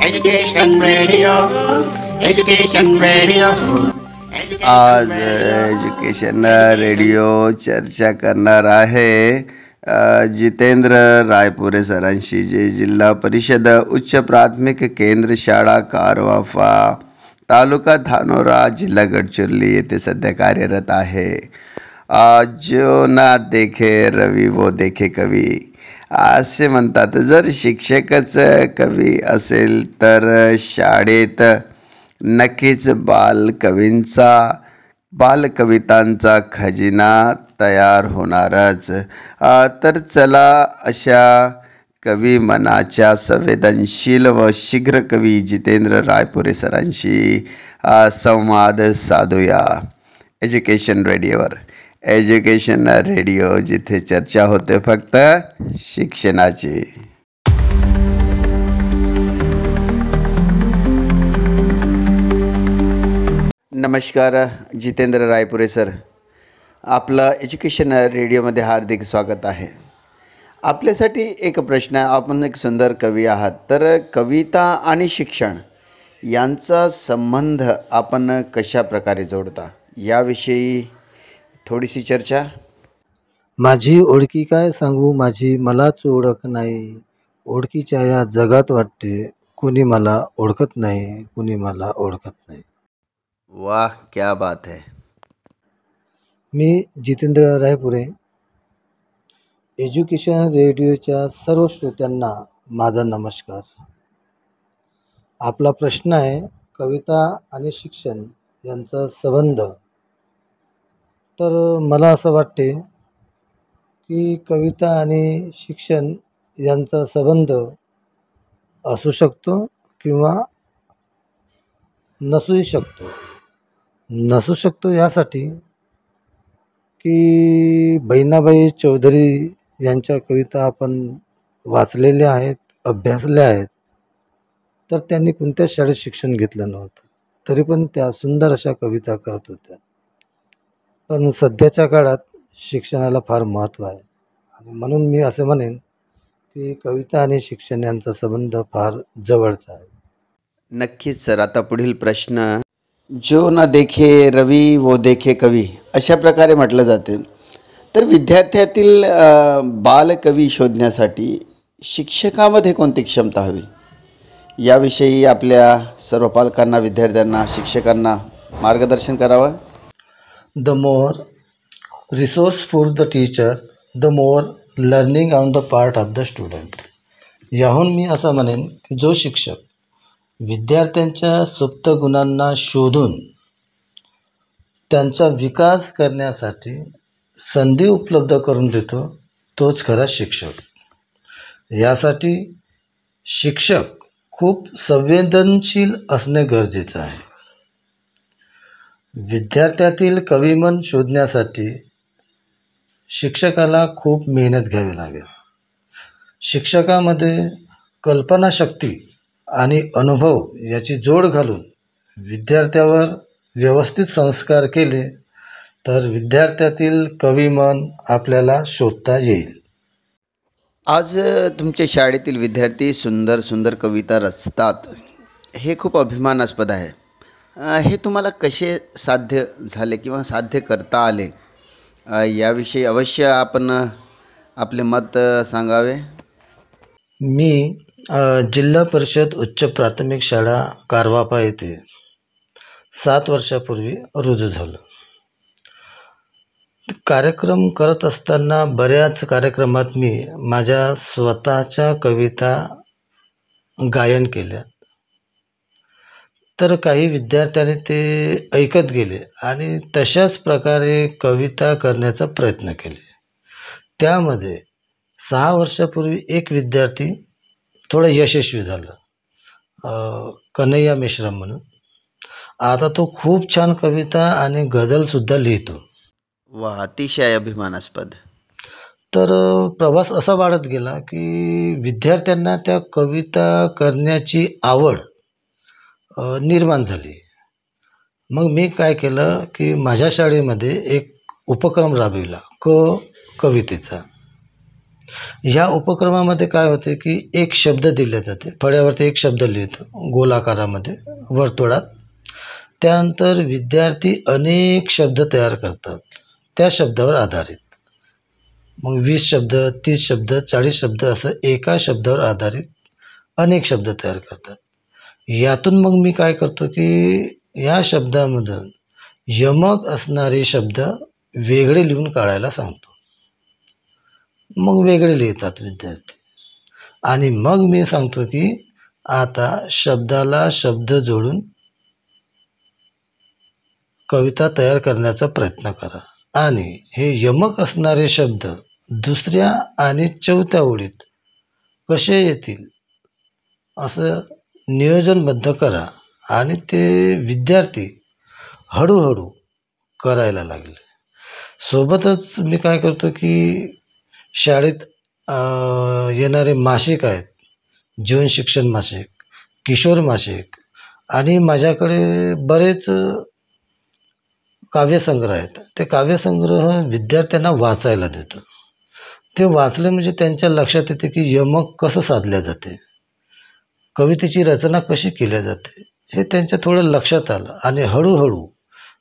Education Radio, Education Radio. आज education radio चर्चा करणार आहे जितेंद्र रायपुरे सरांशी, जे जिल्हा परिषद उच्च प्राथमिक केंद्र शाळा कारवाफा, तालुका धानोरा, जिल्हा गडचिरोली येथे सध्या कार्यरत आहे. जो ना देखे रवी वो देखे कवी असे म्हणतात. जर शिक्षकच कवी असेल तर शाळेत नक्कीच बालकवितांचा खजिना तयार होणारच. तर चला अशा कवी मनाच्या संवेदनशील व शीघ्र कवी जितेंद्र रायपुरे सरांशी संवाद साधूया एज्युकेशन रेडिओवर. एज्युकेशन रेडिओ, जिथे चर्चा होते फक्त शिक्षणाची. नमस्कार जितेंद्र रायपुरे सर, आपलं एज्युकेशन रेडिओमध्ये हार्दिक स्वागत आहे. आपल्यासाठी एक प्रश्न आहे. आपण एक सुंदर कवी आहात, तर कविता आणि शिक्षण यांचा संबंध आपण कशा प्रकारे जोडता याविषयी थोडीशी चर्चा. माझी ओळखी काय सांगू, माझी मलाच ओळख नाही. ओळखीच्या या जगात वाटते कुणी मला ओळखत नाही, कुणी मला ओळखत नाही. वाह, क्या बात है. मी जितेंद्र रायपुरे. एज्युकेशन रेडिओच्या सर्व श्रोत्यांना माझा नमस्कार. आपला प्रश्न आहे कविता आणि शिक्षण यांचा संबंध. तर मला असं वाटते की कविता आणि शिक्षण यांचा संबंध असू शकतो किंवा नसू शकतो यासाठी की बहिणाबाई चौधरी यांच्या कविता आपण वाचलेल्या आहेत, अभ्यासल्या आहेत. तर त्यांनी कोणत्याच शाळेत शिक्षण घेतलं नव्हतं, तरी पण त्या सुंदर अशा कविता करत होत्या. पण सध्याच्या काळात शिक्षणाला फार महत्त्व आहे आणि म्हणून मी असे म्हणेन की कविता आणि शिक्षण यांचा संबंध फार जवळचा आहे. नक्कीच सर. आता पुढील प्रश्न, जो ना देखे रवी वो देखे कवी अशा प्रकारे म्हटलं जाते. तर विद्यार्थ्यातील बालकवी शोधण्यासाठी शिक्षकामध्ये कोणती क्षमता हवी याविषयी आपल्या सर्व पालकांना, विद्यार्थ्यांना, शिक्षकांना मार्गदर्शन करावं. The more resourceful the teacher, the more learning on the part of the student. याहून मी असं म्हणेन की जो शिक्षक विद्यार्थ्यांच्या सुप्त गुणांना शोधून त्यांचा विकास करण्यासाठी संधी उपलब्ध करून देतो, तोच खरा शिक्षक. यासाठी शिक्षक खूप संवेदनशील असणे गरजेचं आहे. विद्यार्थ्यातील कविमन शोधण्यासाठी शिक्षकाला खूप मेहनत घ्यावी लागेल. शिक्षकामध्ये कल्पनाशक्ती आणि अनुभव याची जोड घालून विद्यार्थ्यावर व्यवस्थित संस्कार केले तर विद्यार्थ्यातील कविमन आपल्याला शोधता येईल. आज तुमच्या शाळेतील विद्यार्थी सुंदर सुंदर कविता रचतात, हे खूप अभिमानास्पद आहे. हे तुम्हाला कसे साध्य झाले किंवा साध्य करता आले याविषयी अवश्य आपण आपले मत सांगावे. मी जिल्हा परिषद उच्च प्राथमिक शाळा कारवाफा येथे 7 वर्षापूर्वी रुजू झालो. कार्यक्रम करत असताना बऱ्याच कार्यक्रमात मी माझ्या स्वतःच्या कविता गायन केल्या. तर काही विद्यार्थ्यांनी ते ऐकत गेले आणि तशाच प्रकारे कविता करण्याचा प्रयत्न केले. त्यामध्ये 6 वर्षापूर्वी एक विद्यार्थी थोडा यशस्वी झाला, कन्हैया मेश्राम म्हणून. आता तो खूप छान कविता आणि गझलसुद्धा लिहितो. वा, अतिशय अभिमानास्पद. तर प्रवास असा वाढत गेला की विद्यार्थ्यांना त्या कविता करण्याची आवड निर्माण झाली. मग मी काय केलं की माझ्या शाळेमध्ये एक उपक्रम राबविला कवितेचा. ह्या उपक्रमामध्ये काय होते की एक शब्द दिले जाते, फळ्यावरती एक शब्द लिहितो गोलाकारामध्ये वर्तुळात. त्यानंतर विद्यार्थी अनेक शब्द तयार करतात त्या शब्दावर आधारित. मग 20 शब्द, 30 शब्द, 40 शब्द असं एका शब्दावर आधारित अनेक शब्द तयार करतात. यातून मग मी काय करतो की या शब्दामधून यमक असणारे शब्द वेगळे लिहून काढायला सांगतो. मग वेगळे लिहितात विद्यार्थी आणि मग मी सांगतो की आता शब्दाला शब्द जोडून कविता तयार करण्याचा प्रयत्न करा आणि हे यमक असणारे शब्द दुसऱ्या आणि चौथ्या ओळीत कसे येतील असं नियोजनबद्ध करा. आणि ते विद्यार्थी हळूहळू करायला लागले. सोबतच मी काय करतो की शाळेत येणारे मासिक आहेत, जीवन शिक्षण मासिक, किशोर मासिक आणि माझ्याकडे बरेच काव्यसंग्रह आहेत. ते काव्यसंग्रह विद्यार्थ्यांना वाचायला देतो. ते वाचले म्हणजे त्यांच्या लक्षात येते की यमक कसं साधल्या जाते, कवितेची रचना कशी केल्या जाते, हे त्यांच्या थोडं लक्षात आलं. आणि हळूहळू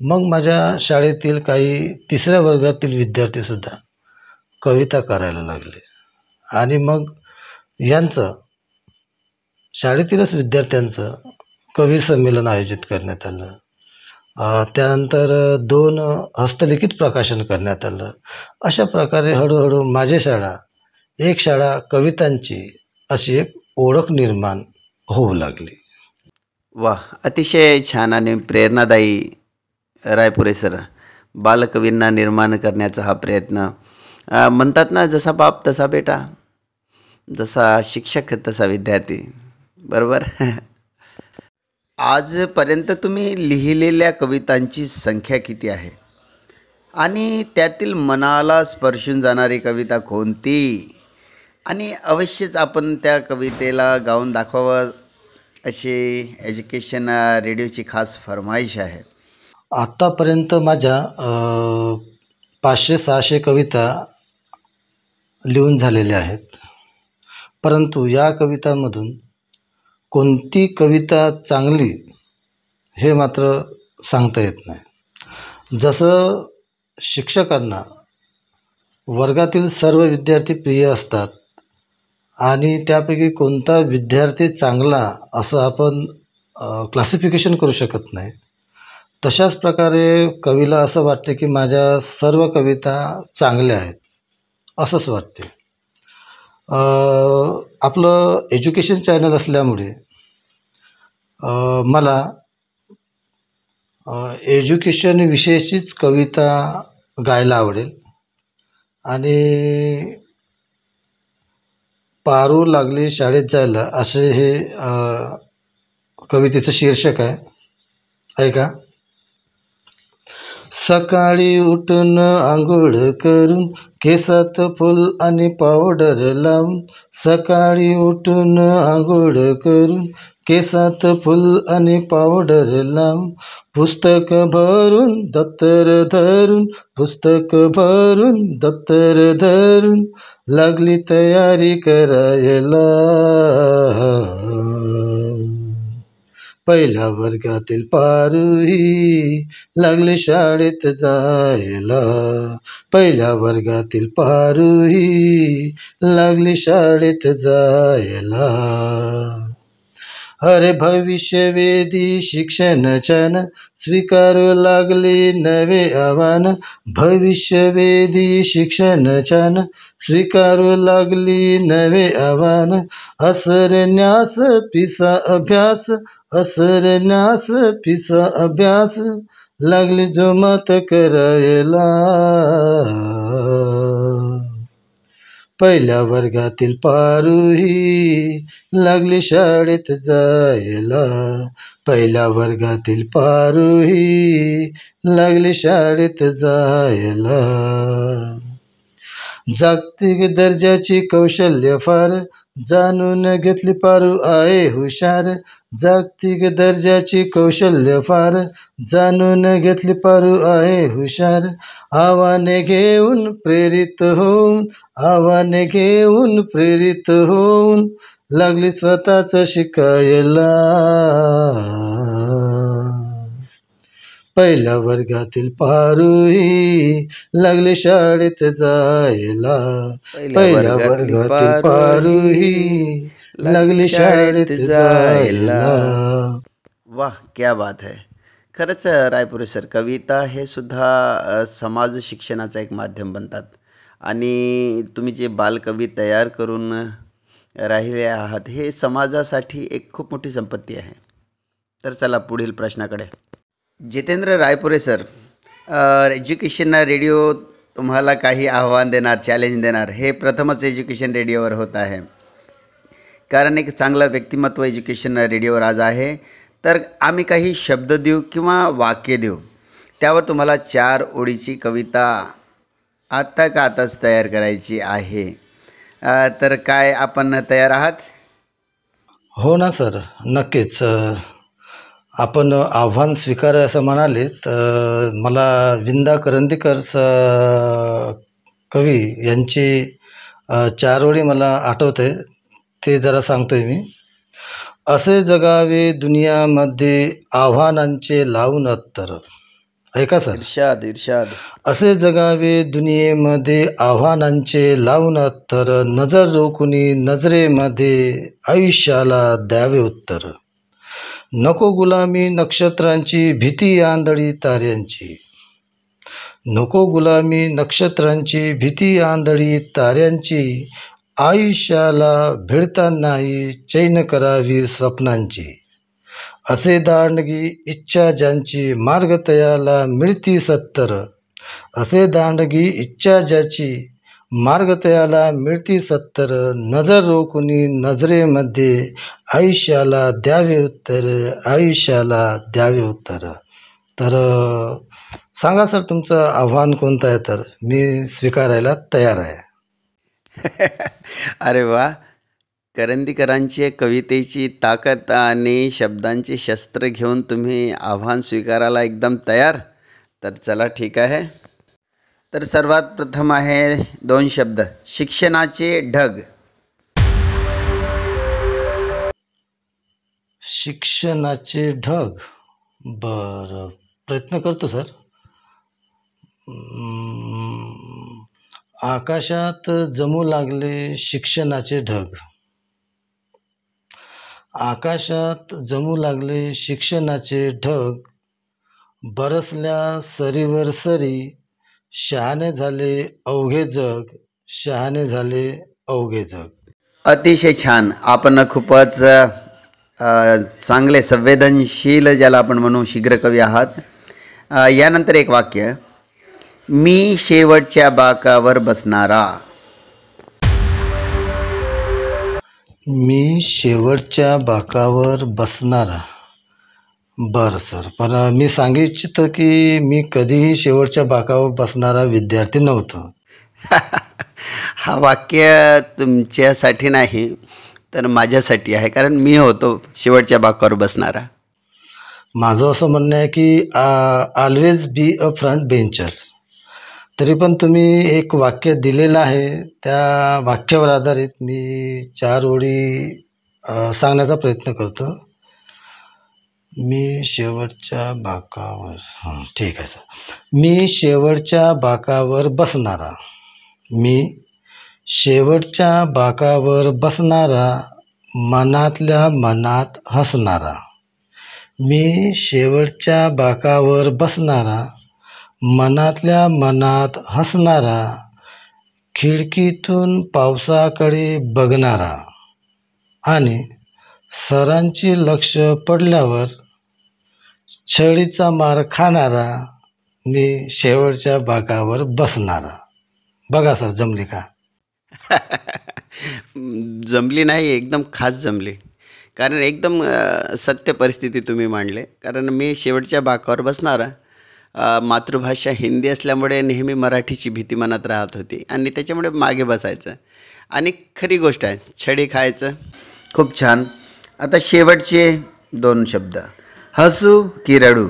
मग माझ्या शाळेतील काही 3ऱ्या वर्गातील विद्यार्थीसुद्धा कविता करायला लागले. आणि मग यांचं शाळेतीलच विद्यार्थ्यांचं कवी संमेलन आयोजित करण्यात आलं. त्यानंतर 2 हस्तलिखित प्रकाशन करण्यात आलं. अशा प्रकारे हळूहळू माझी शाळा एक शाळा कवितांची अशी एक ओळख निर्माण होऊ लागली. वा, अतिशय छान आणि प्रेरणादायी रायपुरे सर. बालकवींना निर्माण करण्याचा हा प्रयत्न. म्हणतात ना, जसा बाप तसा बेटा, जसा शिक्षक तसा विद्यार्थी, बरोबर. आजपर्यंत तुम्ही लिहिलेल्या कवितांची संख्या किती आहे आणि त्यातील मनाला स्पर्शून जाणारी कविता कोणती? आणि अवश्यच आपण त्या कवितेला गाऊन दाखवावं अशी एज्युकेशन रेडिओची खास फरमाईश आहे. आत्तापर्यंत माझ्या 500-600 कविता लिहून झालेल्या आहेत. परंतु या कवितांमधून कोणती कविता चांगली हे मात्र सांगता येत नाही. जसं शिक्षकांना वर्गातील सर्व विद्यार्थी प्रिय असतात आणि त्यापैकी कोणता विद्यार्थी चांगला असं आपण क्लासिफिकेशन करू शकत नाही, तशाच प्रकारे कवीला असं वाटते की माझ्या सर्व कविता चांगल्या आहेत असंच वाटते. आपलं एज्युकेशन चॅनल असल्यामुळे मला एज्युकेशन विषयीचीच कविता गायला आवडेल. आणि पारू लागली शाळेत जायला असे हे कवितेचं शीर्षक आहे. ऐका. सकाळी उठून आंघोळ करून केसात फूल आणि पावडर लावून, सकाळी उठून आंघोळ करून केसात फूल आणि पावडर लावून, पुस्तक भरून दप्तर धरून, पुस्तक भरून दप्तर धरून लागली तयारी करायला. पहिल्या वर्गातील पारूही लागली शाळेत जायला, पहिल्या वर्गातील पारूही लागली शाळेत जायला. अरे भविष्यवेधी शिक्षणच्यान स्वीकारू लागली नवे आव्हान, भविष्यवेधी शिक्षणच्यान स्वीकारू लागली नवे आव्हान. असरण्यास पिसा अभ्यास, असरण्यास पिसा अभ्यास लागली जोमात करायला. पहिल्या वर्गातील पारूही लागली शाळेत जायला, पहिल्या वर्गातील पारूही लागली शाळेत जायला. जागतिक दर्जाची कौशल्य फार जाणून घेतली पारू आहे हुशार, जागतिक दर्जाची कौशल्य फार. जाणून घेतली पारू आहे हुशार, आव्हाने घेऊन प्रेरित होऊन, आव्हाने घेऊन प्रेरित होऊन, लागली स्वतःच शिकायला. पहिल्या वर्गातील पारूही लागली शाळेत जायला. पहिल्या वर्गातील पारूही लागली शाळेत जायला. वाह, क्या बात है. खरंच रायपुरे सर, कविता हे सुद्धा समाज शिक्षणाचं एक माध्यम बनतात. आणि तुम्ही जे बालकवी तयार करून राहिले आहात, हे समाजासाठी एक खूप मोठी संपत्ती आहे. तर चला पुढील प्रश्नाकडे. Jitendra Raipure sir, education radio तुम्हाला काही आव्हान देणार, चॅलेंज देणार, हे प्रथमच एज्युकेशन रेडिओवर होत आहे. कारण एक चांगलं व्यक्तिमत्व एज्युकेशन रेडिओवर आज आहे. तर आम्ही काही शब्द देऊ किंवा वाक्य देऊ, त्यावर तुम्हाला 4 ओळीची कविता आताच तयार करायची आहे. तर काय आपण तयार आहात? हो ना सर, नक्कीच. आपण आव्हान स्वीकार असं म्हणाले तर मला विंदा करंदीकर कवी यांची 4 ओळी मला आठवते, ते जरा सांगतोय मी. असे जगावे दुनियामध्ये आव्हानांचे लावून अत्तर. ऐका सर. इर्शाद इर्शाद. असे जगावे दुनियेमध्ये आव्हानांचे लावून अत्तर, नजर रोखुनी नजरेमध्ये आयुष्याला द्यावे उत्तर. नको गुलामी नक्षत्रांची, भीती आंधळी ताऱ्यांची. नको गुलामी नक्षत्रांची, भीती आंधळी ताऱ्यांची. आयुष्याला भिडतानाही चैन करावी स्वप्नांची. असे दांडगी इच्छा ज्यांची, मार्ग तयाला मिळती सत्तर. असे दांडगी इच्छा ज्याची, मार्ग तयाला मिळती सत्तर. नजर रोखुनी नजरेमध्ये आयुष्याला द्यावे उत्तर, आयुष्याला द्यावे उत्तर. तर सांगा सर, तुमचं आव्हान कोणतं आहे? तर मी स्वीकारायला तयार आहे. अरे वा, करंदीकरांची कवितेची ताकद आणि शब्दांचे शस्त्र घेऊन तुम्ही आव्हान स्वीकारायला एकदम तयार. तर चला ठीक आहे. तर सर्वात प्रथम आहे 2 शब्द, शिक्षणाचे ढग. शिक्षणाचे ढग. बरं, प्रयत्न करतो सर. आकाशात जमू लागले शिक्षणाचे ढग. आकाशात जमू लागले शिक्षणाचे ढग. बरसल्या सरीवर सरी, शहाणे झाले अवघे जग, शहाणे झाले अवघे जग. अतिशय छान. आपण खूपच चांगले संवेदनशील, ज्याला आपण म्हणू शीघ्र कवी आहात. यानंतर एक वाक्य, मी शेवटच्या बाकावर बसणारा. मी शेवटच्या बाकावर बसणारा. बरं सर, पण मी सांगू इच्छितो की मी कधीही शेवटच्या बाकावर बसणारा विद्यार्थी नव्हतो. हा वाक्य तुमच्यासाठी नाही तर माझ्यासाठी आहे, कारण मी होतो शेवटच्या बाकावर बसणारा. माझं असं म्हणणं आहे की always be a front benchers. तरी पण तुम्ही एक वाक्य दिलेलं आहे, त्या वाक्यावर आधारित मी 4 ओळी सांगण्याचा प्रयत्न करतो. मी शेवटच्या बाकावर. ठीक आहे सर. मी शेवटच्या बाकावर बसणारा. मी शेवटच्या बाकावर बसणारा, मनातल्या मनात हसणारा. मी शेवटच्या बाकावर बसणारा, मनातल्या मनात हसणारा. खिडकीतून पावसाकडे बघणारा आणि सरांची लक्ष पडल्यावर छडीचा मार खाणारा. मी शेवटच्या बाकावर बसणारा. बघा सर, जमली का? जमली नाही, एकदम खास जमली. कारण एकदम सत्य परिस्थिती तुम्ही मांडले. कारण मी शेवटच्या बाकावर बसणारा, मातृभाषा हिंदी असल्यामुळे नेहमी मराठीची भीती मनात राहत होती आणि त्याच्यामुळे मागे बसायचं. आणि खरी गोष्ट आहे, छडी खायचं. खूप छान. आता शेवटचे 2 शब्द, हसू की रडू,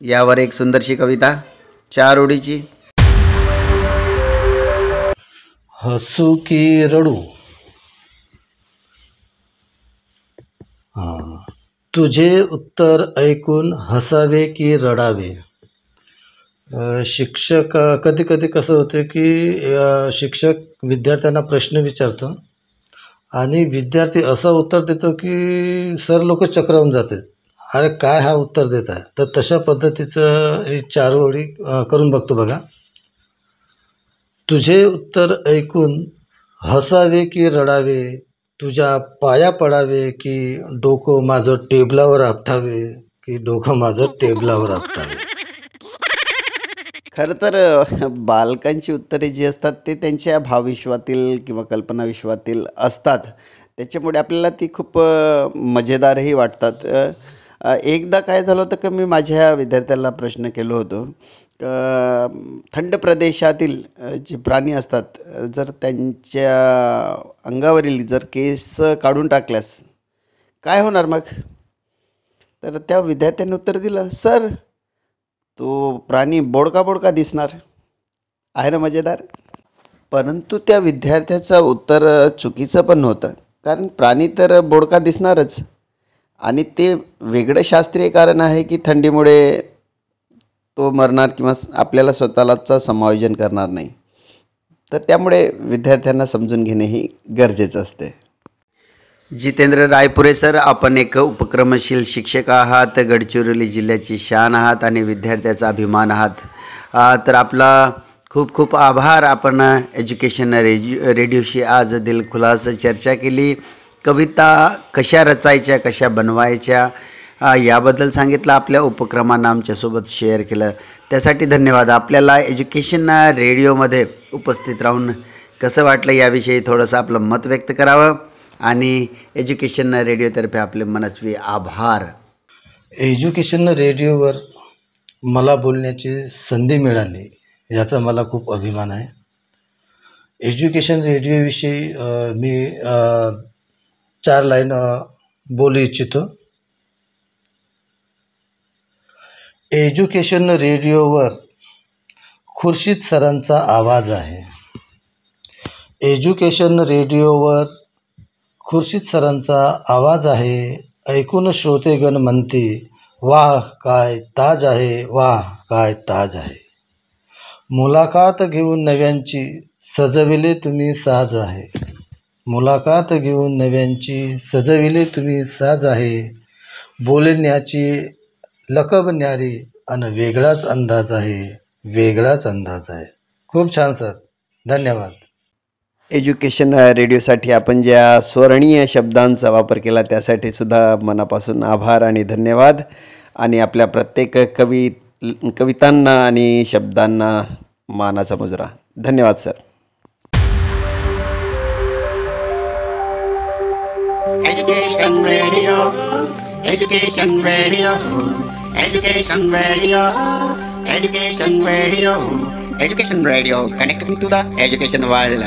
यावर एक सुंदरशी कविता 4 ओळीची. हसू की रडू. हां. तुझे उत्तर ऐकून हसावे की रडावे. शिक्षक कधी कधी कसं होतं की शिक्षक विद्यार्थ्यांना प्रश्न विचारतो आणि विद्यार्थी असं उत्तर देतो की सर लोक चक्रावून जातात, अरे काय हा उत्तर देत आहे. तर तशा पद्धतीचं ही 4 ओळी करून बघतो बघा. तुझे उत्तर ऐकून हसावे की रडावे, तुझ्या पाया पडावे की डोकं माझं टेबलावर आपटावे, की डोकं माझं टेबलावर आपटावे. खरं तर बालकांची उत्तरे जी असतात ते त्यांच्या भावविश्वातील किंवा कल्पनाविश्वातील असतात. त्याच्यामुळे आपल्याला ती खूप मजेदारही वाटतात. एकदा काय झालं होतं की मी माझ्या विद्यार्थ्याला प्रश्न केलो होतो, थंड प्रदेशातील जे प्राणी असतात, जर त्यांच्या अंगावरील जर केस काढून टाकल्यास काय होणार मग. तर त्या विद्यार्थ्याने उत्तर दिलं, सर तो प्राणी बोडका बोडका दिसणार. आहे ना मजेदार. परंतु त्या विद्यार्थ्याचं उत्तर चुकीचं पण नव्हतं, कारण प्राणी तर बोडका दिसणारच आणि ते वेगळं शास्त्रीय कारण आहे की थंडीमुळे तो मरणार किंवा आपल्याला स्वतःलाच समायोजन करणार नाही. तर त्यामुळे विद्यार्थ्यांना समजून घेणेही गरजेचं असते. जितेंद्र रायपुरे सर, आपण एक उपक्रमशील शिक्षक आहात, गडचिरोली जिल्ह्याची शान आहात आणि विद्यार्थ्याचा अभिमान आहात. तर आपला खूप खूप आभार. आपण एज्युकेशन रेडिओशी आज दिलखुलास चर्चा केली. कविता कशा रचायच्या, कशा बनवायच्या याबद्दल सांगितलं. आपल्या उपक्रमांना आमच्यासोबत शेअर केलं, त्यासाठी धन्यवाद. आपल्याला एज्युकेशन रेडिओमध्ये उपस्थित राहून कसं वाटलं याविषयी थोडंसं आपलं मत व्यक्त करावं आणि एज्युकेशन रेडिओतर्फे आपले मनस्वी आभार. एज्युकेशन रेडिओवर मला बोलण्याची संधी मिळाली याचा मला खूप अभिमान आहे. एज्युकेशन रेडिओविषयी मी 4 लाईन बोलू इच्छितो. एज्युकेशन रेडिओवर खुर्शीद सरांचा आवाज आहे. एज्युकेशन रेडिओवर खुर्शीद सरांचा आवाज आहे. ऐकून श्रोतेगण म्हणते, वाह काय ताज आहे, वाह काय ताज आहे. मुलाखत घेऊन नव्यांची सजविले तुम्ही साज आहे. मुलाखत घेऊन नव्यांची सजविले तुम्ही साज आहे. बोलण्याची लकब न्यारी आणि वेगळाच अंदाज आहे, वेगळाच अंदाज आहे. खूप छान सर, धन्यवाद. एज्युकेशन रेडिओसाठी आपण ज्या स्वर्णीय शब्दांचा वापर केला त्यासाठी सुद्धा मनापासून आभार आणि धन्यवाद. आणि आपल्या प्रत्येक कवितांना आणि शब्दांना मानाचा मुजरा. धन्यवाद sir. Education Radio, Education Radio, Education Radio, Education Radio, Education Radio, connecting to the education world.